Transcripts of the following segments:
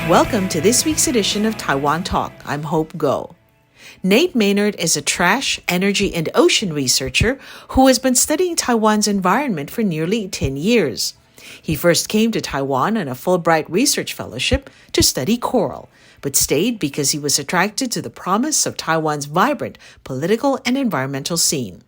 Welcome to this week's edition of Taiwan Talk. I'm Hope Go. Nate Maynard is a trash, energy, and ocean researcher who has been studying Taiwan's environment for nearly 10 years. He first came to Taiwan on a Fulbright Research Fellowship to study coral, but stayed because he was attracted to the promise of Taiwan's vibrant political and environmental scene.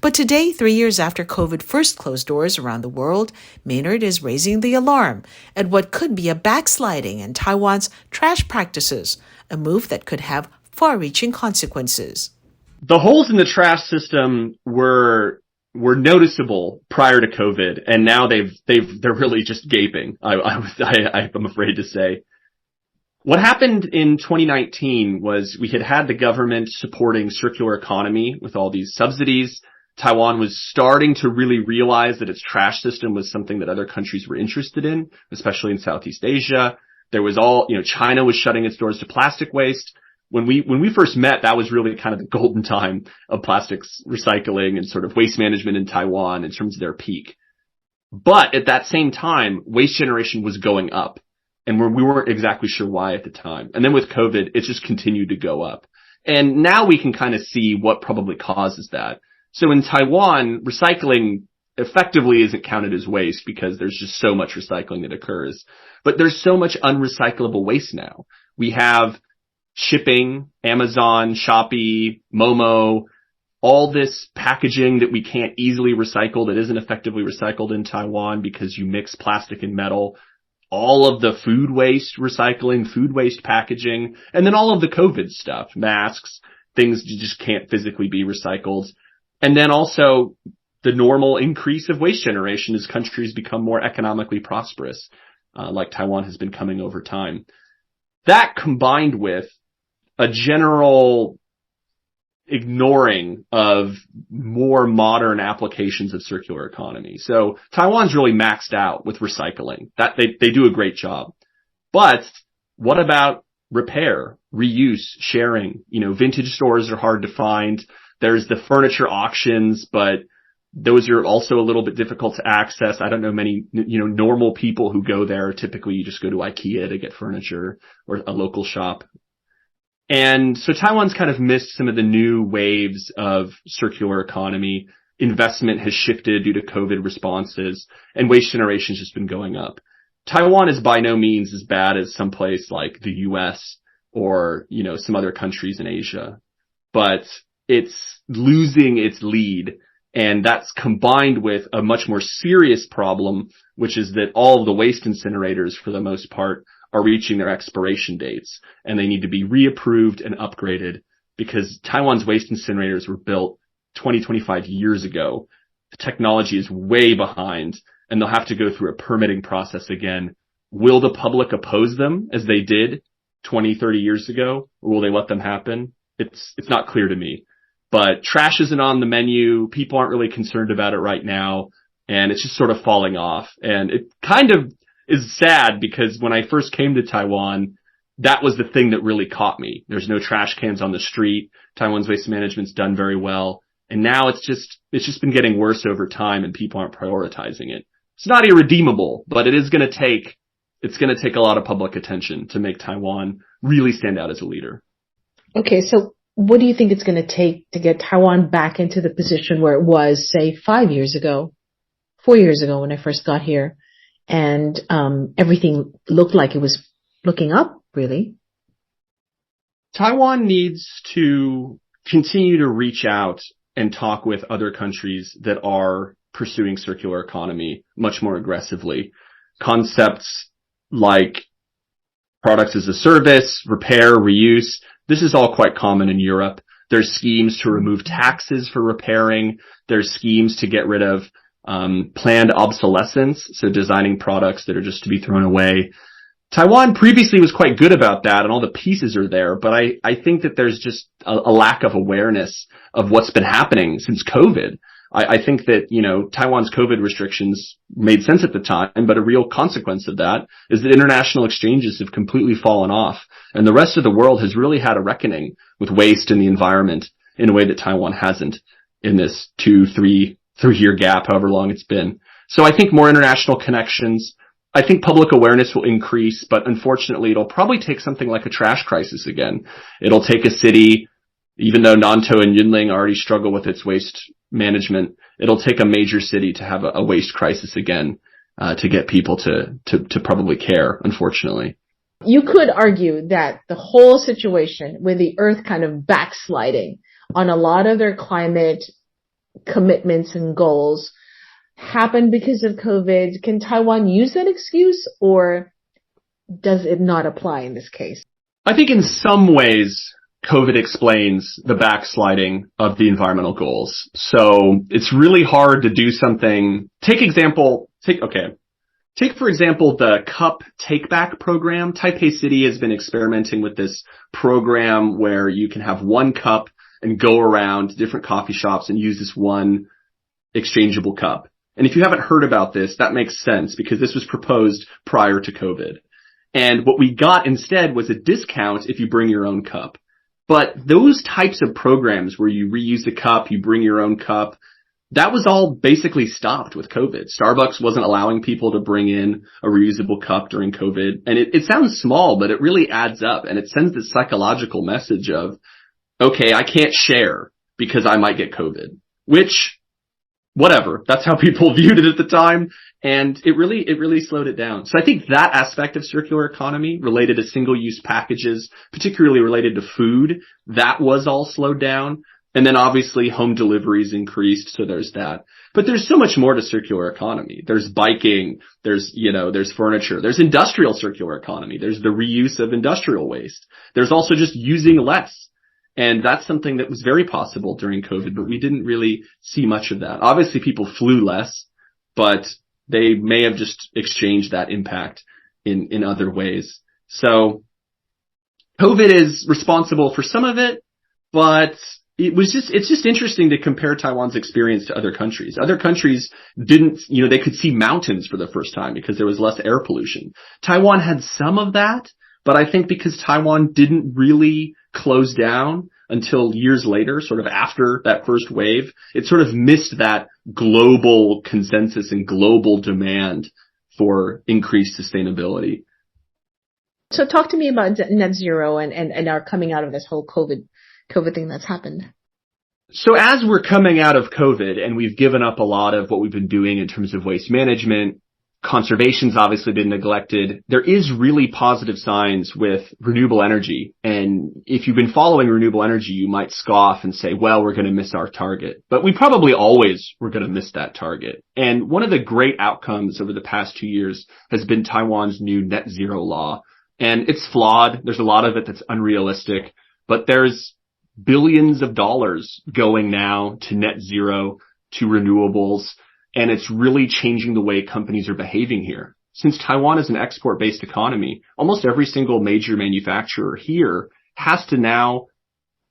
But today, 3 years after COVID first closed doors around the world, Maynard is raising the alarm at what could be a backsliding in Taiwan's trash practices, a move that could have far-reaching consequences. The holes in the trash system were noticeable prior to COVID, and now they're really just gaping. I'm afraid to say. What happened in 2019 was we had the government supporting circular economy with all these subsidies. Taiwan was starting to really realize that its trash system was something that other countries were interested in, especially in Southeast Asia. There was China was shutting its doors to plastic waste. When we first met, that was really kind of the golden time of plastics recycling and sort of waste management in Taiwan in terms of their peak. But at that same time, waste generation was going up. And we weren't exactly sure why at the time. And then with COVID, it just continued to go up. And now we can kind of see what probably causes that. So in Taiwan, recycling effectively isn't counted as waste because there's just so much recycling that occurs. But there's so much unrecyclable waste now. We have shipping, Amazon, Shopee, Momo, all this packaging that we can't easily recycle that isn't effectively recycled in Taiwan because you mix plastic and metal. All of the food waste recycling, food waste packaging, and then all of the COVID stuff, masks, things you just can't physically be recycled. And then also the normal increase of waste generation as countries become more economically prosperous, like Taiwan has been coming over time. That combined with a general ignoring of more modern applications of circular economy. So Taiwan's really maxed out with recycling. That they do a great job. But what about repair, reuse, sharing? Vintage stores are hard to find. There's the furniture auctions, but those are also a little bit difficult to access. I don't know many, normal people who go there. Typically you just go to IKEA to get furniture or a local shop. And so Taiwan's kind of missed some of the new waves of circular economy. Investment has shifted due to COVID responses, and waste generation has just been going up. Taiwan is by no means as bad as some place like the US or, some other countries in Asia, but it's losing its lead. And that's combined with a much more serious problem, which is that all of the waste incinerators, for the most part, are reaching their expiration dates, and they need to be reapproved and upgraded because Taiwan's waste incinerators were built 25 years ago. The technology is way behind, and they'll have to go through a permitting process again. Will the public oppose them as they did 30 years ago, or will they let them happen? It's not clear to me. But trash isn't on the menu. People aren't really concerned about it right now, and it's just sort of falling off. And it kind of is sad because when I first came to Taiwan, that was the thing that really caught me. There's no trash cans on the street. Taiwan's waste management's done very well. And now it's just been getting worse over time and people aren't prioritizing it. It's not irredeemable, but it's going to take a lot of public attention to make Taiwan really stand out as a leader. Okay. So what do you think it's going to take to get Taiwan back into the position where it was, say, 4 years ago when I first got here? And everything looked like it was looking up, really. Taiwan needs to continue to reach out and talk with other countries that are pursuing circular economy much more aggressively. Concepts like products as a service, repair, reuse, this is all quite common in Europe. There's schemes to remove taxes for repairing. There's schemes to get rid of planned obsolescence, so designing products that are just to be thrown away. Taiwan previously was quite good about that, and all the pieces are there, but I think that there's just a lack of awareness of what's been happening since COVID. I think that, Taiwan's COVID restrictions made sense at the time, but a real consequence of that is that international exchanges have completely fallen off, and the rest of the world has really had a reckoning with waste and the environment in a way that Taiwan hasn't in this 2-3 year gap, however long it's been. So I think more international connections, I think public awareness will increase, but unfortunately it'll probably take something like a trash crisis again. It'll take a city, even though Nantou and Yunling already struggle with its waste management, it'll take a major city to have a waste crisis again, to get people to probably care, unfortunately. You could argue that the whole situation with the Earth kind of backsliding on a lot of their climate commitments and goals happened because of COVID. Can Taiwan use that excuse, or does it not apply in this case? I think in some ways, COVID explains the backsliding of the environmental goals. So it's really hard to do something. Take for example, the cup take back program. Taipei City has been experimenting with this program where you can have one cup and go around different coffee shops and use this one exchangeable cup. And if you haven't heard about this, that makes sense because this was proposed prior to COVID. And what we got instead was a discount if you bring your own cup. But those types of programs where you reuse the cup, you bring your own cup, that was all basically stopped with COVID. Starbucks wasn't allowing people to bring in a reusable cup during COVID. And it sounds small, but it really adds up. And it sends this psychological message of, okay, I can't share because I might get COVID, which, whatever. That's how people viewed it at the time. And it really slowed it down. So I think that aspect of circular economy related to single-use packages, particularly related to food, that was all slowed down. And then obviously home deliveries increased, so there's that. But there's so much more to circular economy. There's biking, there's furniture, there's industrial circular economy, there's the reuse of industrial waste. There's also just using less. And that's something that was very possible during COVID, but we didn't really see much of that. Obviously people flew less, but they may have just exchanged that impact in other ways. So COVID is responsible for some of it, but it's just interesting to compare Taiwan's experience to other countries. Other countries didn't, they could see mountains for the first time because there was less air pollution. Taiwan had some of that, but I think because Taiwan didn't really close down until years later, sort of after that first wave, it sort of missed that global consensus and global demand for increased sustainability. So talk to me about net zero and our coming out of this whole COVID thing that's happened. So as we're coming out of COVID and we've given up a lot of what we've been doing in terms of waste management, conservation's obviously been neglected. There is really positive signs with renewable energy. And if you've been following renewable energy, you might scoff and say, well, we're going to miss our target. But we probably always were going to miss that target. And one of the great outcomes over the past 2 years has been Taiwan's new net zero law. And it's flawed. There's a lot of it that's unrealistic, but there's billions of dollars going now to net zero, to renewables. And it's really changing the way companies are behaving here. Since Taiwan is an export-based economy, almost every single major manufacturer here has to now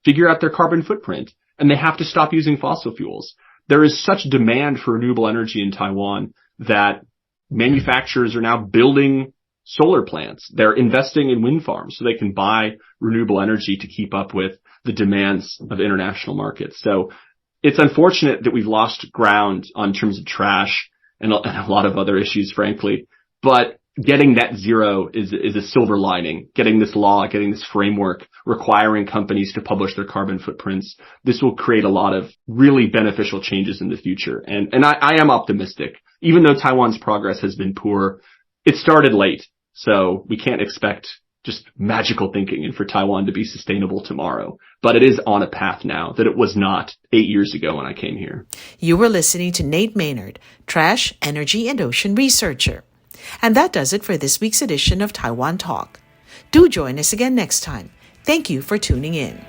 figure out their carbon footprint, and they have to stop using fossil fuels. There is such demand for renewable energy in Taiwan that manufacturers are now building solar plants. They're investing in wind farms so they can buy renewable energy to keep up with the demands of international markets. So it's unfortunate that we've lost ground on terms of trash and a lot of other issues, frankly. But getting net zero is a silver lining. Getting this law, getting this framework requiring companies to publish their carbon footprints, this will create a lot of really beneficial changes in the future. And I am optimistic. Even though Taiwan's progress has been poor, it started late. So we can't expect just magical thinking and for Taiwan to be sustainable tomorrow. But it is on a path now that it was not 8 years ago when I came here. You were listening to Nate Maynard, trash, energy, and ocean researcher. And that does it for this week's edition of Taiwan Talk. Do join us again next time. Thank you for tuning in.